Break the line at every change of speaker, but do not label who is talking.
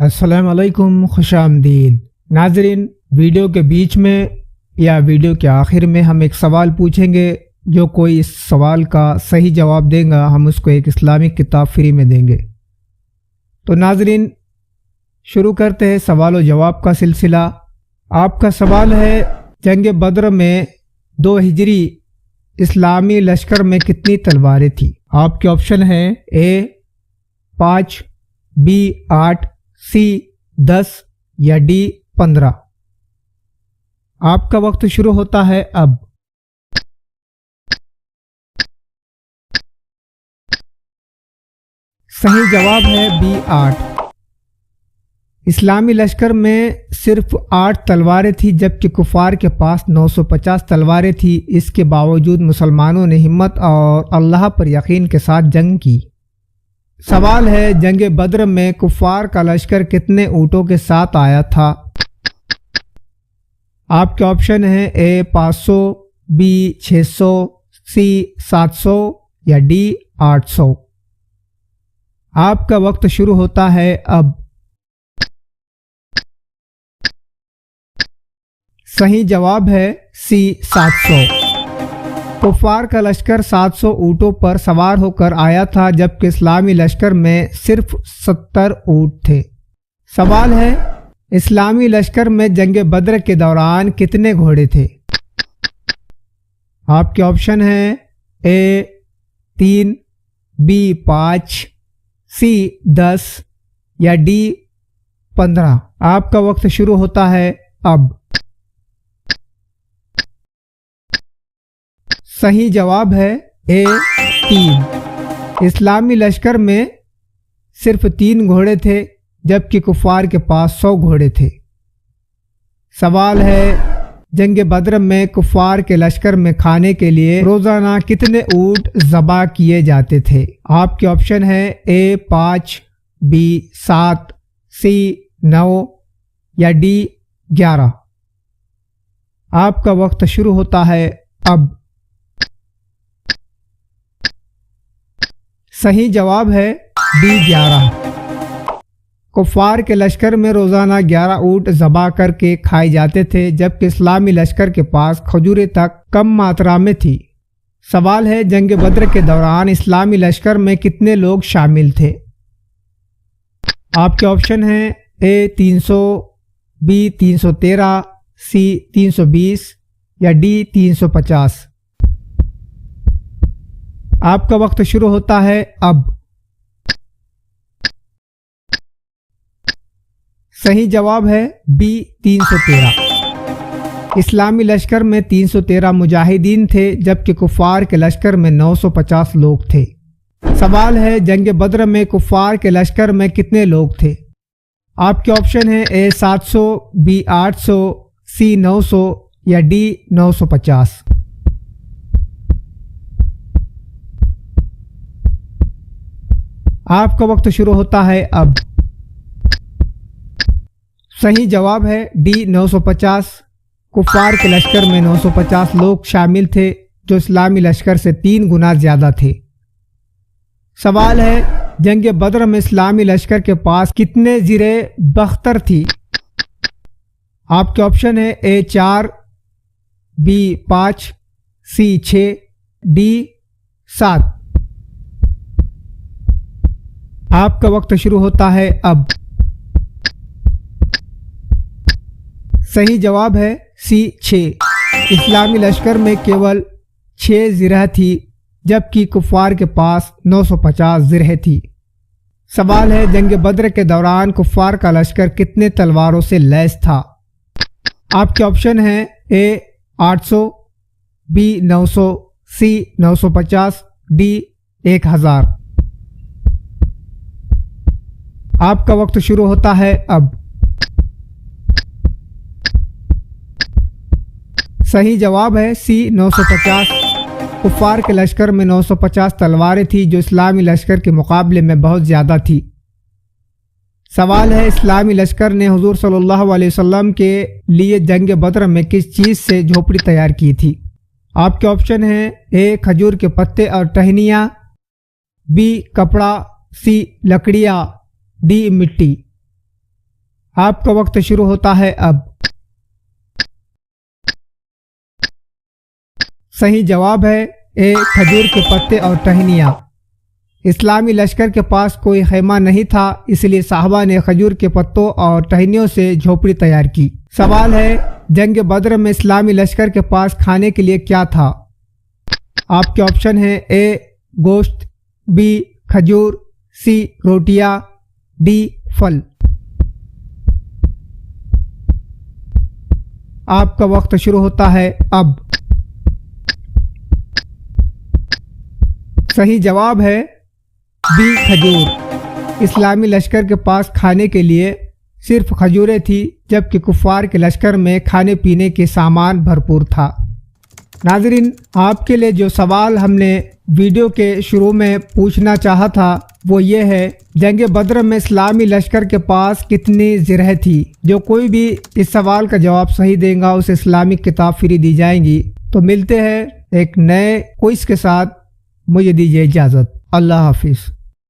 السلام علیکم، خوش آمدید ناظرین۔ ویڈیو کے بیچ میں یا ویڈیو کے آخر میں ہم ایک سوال پوچھیں گے۔ جو کوئی اس سوال کا صحیح جواب دے گا ہم اس کو ایک اسلامک کتاب فری میں دیں گے۔ تو ناظرین شروع کرتے ہیں سوال و جواب کا سلسلہ۔ آپ کا سوال ہے، جنگ بدر میں 2 ہجری اسلامی لشکر میں کتنی تلواریں تھیں؟ آپ کے آپشن ہیں A 5، B 8، C 10 یا D 15۔ آپ کا وقت شروع ہوتا ہے اب۔ صحیح جواب ہے B 8۔ اسلامی لشکر میں صرف 8 تلواریں تھیں جبکہ کفار کے پاس 950 تلواریں تھیں۔ اس کے باوجود مسلمانوں نے ہمت اور اللہ پر یقین کے ساتھ جنگ کی۔ سوال ہے، جنگ بدر میں کفار کا لشکر کتنے اونٹوں کے ساتھ آیا تھا؟ آپ کے آپشن ہیں A 500، B 600، C 700 یا D 800۔ آپ کا وقت شروع ہوتا ہے اب۔ صحیح جواب ہے C 700۔ کفار کا لشکر 700 اونٹوں پر سوار ہو کر آیا تھا جبکہ اسلامی لشکر میں صرف 70 اونٹ تھے۔ سوال ہے، اسلامی لشکر میں جنگ بدر کے دوران کتنے گھوڑے تھے؟ آپ کے آپشن ہیں A 3، B 5، C 10 یا D 15۔ آپ کا وقت شروع ہوتا ہے اب۔ صحیح جواب ہے A 3۔ اسلامی لشکر میں صرف 3 گھوڑے تھے جبکہ کفار کے پاس 100 گھوڑے تھے۔ سوال ہے، جنگ بدر میں کفار کے لشکر میں کھانے کے لیے روزانہ کتنے اونٹ ذبح کیے جاتے تھے؟ آپ کے آپشن ہے A 5، B 7، C 9 یا D 11۔ آپ کا وقت شروع ہوتا ہے اب۔ صحیح جواب ہے D 11۔ کفار کے لشکر میں روزانہ 11 اونٹ ذبح کر کے کھائے جاتے تھے جبکہ اسلامی لشکر کے پاس کھجوریں تک کم ماترا میں تھی۔ سوال ہے، جنگ بدر کے دوران اسلامی لشکر میں کتنے لوگ شامل تھے؟ آپ کے آپشن ہیں A 300، B 313، C 320 یا D 350۔ آپ کا وقت شروع ہوتا ہے اب۔ صحیح جواب ہے B 313۔ اسلامی لشکر میں 313 مجاہدین تھے جبکہ کفار کے لشکر میں 950 لوگ تھے۔ سوال ہے، جنگ بدر میں کفار کے لشکر میں کتنے لوگ تھے؟ آپ کے آپشن ہیں A 700، B 800، C 900 یا D 950۔ آپ کا وقت شروع ہوتا ہے اب۔ صحیح جواب ہے D 950۔ کفار کے لشکر میں 950 لوگ شامل تھے جو اسلامی لشکر سے 3 گنا زیادہ تھے۔ سوال ہے، جنگ بدر میں اسلامی لشکر کے پاس کتنے زرہ بختر تھی؟ آپ کے آپشن ہے A 4، B 5، C 6، D 7۔ آپ کا وقت شروع ہوتا ہے اب۔ صحیح جواب ہے C 6۔ اسلامی لشکر میں کیول 6 زرہ تھی جبکہ کفار کے پاس 950 زرہ تھی۔ سوال ہے، جنگ بدر کے دوران کفار کا لشکر کتنے تلواروں سے لیس تھا؟ آپ کے آپشن ہیں A 800، B 900، C 950، D 1000۔ آپ کا وقت شروع ہوتا ہے اب۔ صحیح جواب ہے C 950۔ کفار کے لشکر میں 950 تلواریں تھیں جو اسلامی لشکر کے مقابلے میں بہت زیادہ تھی۔ سوال ہے، اسلامی لشکر نے حضور صلی اللہ علیہ وسلم کے لیے جنگ بدر میں کس چیز سے جھوپڑی تیار کی تھی؟ آپ کے آپشن ہیں A کھجور کے پتے اور ٹہنیاں، B کپڑا، C لکڑیاں، D مٹی۔ آپ کا وقت شروع ہوتا ہے اب۔ صحیح جواب ہے اے کھجور کے پتے اور ٹہنیاں۔ اسلامی لشکر کے پاس کوئی خیمہ نہیں تھا، اس لیے صحابہ نے کھجور کے پتوں اور ٹہنیوں سے جھوپڑی تیار کی۔ سوال ہے جنگ بدر میں اسلامی لشکر کے پاس کھانے کے لیے کیا تھا؟ آپ کے آپشن ہیں اے گوشت، بی کھجور، سی روٹیاں، ڈی پھل۔ آپ کا وقت شروع ہوتا ہے اب۔ صحیح جواب ہے بی کھجور۔ اسلامی لشکر کے پاس کھانے کے لیے صرف کھجوریں تھی، جبکہ کفار کے لشکر میں کھانے پینے کے سامان بھرپور تھا۔ ناظرین، آپ کے لیے جو سوال ہم نے ویڈیو کے شروع میں پوچھنا چاہا تھا وہ یہ ہے، جنگ بدر میں اسلامی لشکر کے پاس کتنی زرہیں تھی؟ جو کوئی بھی اس سوال کا جواب صحیح دے گا اسے اسلامک کتاب فری دی جائیں گی۔ تو ملتے ہیں ایک نئے کوئز کے ساتھ، مجھے دیجیے اجازت، اللہ حافظ۔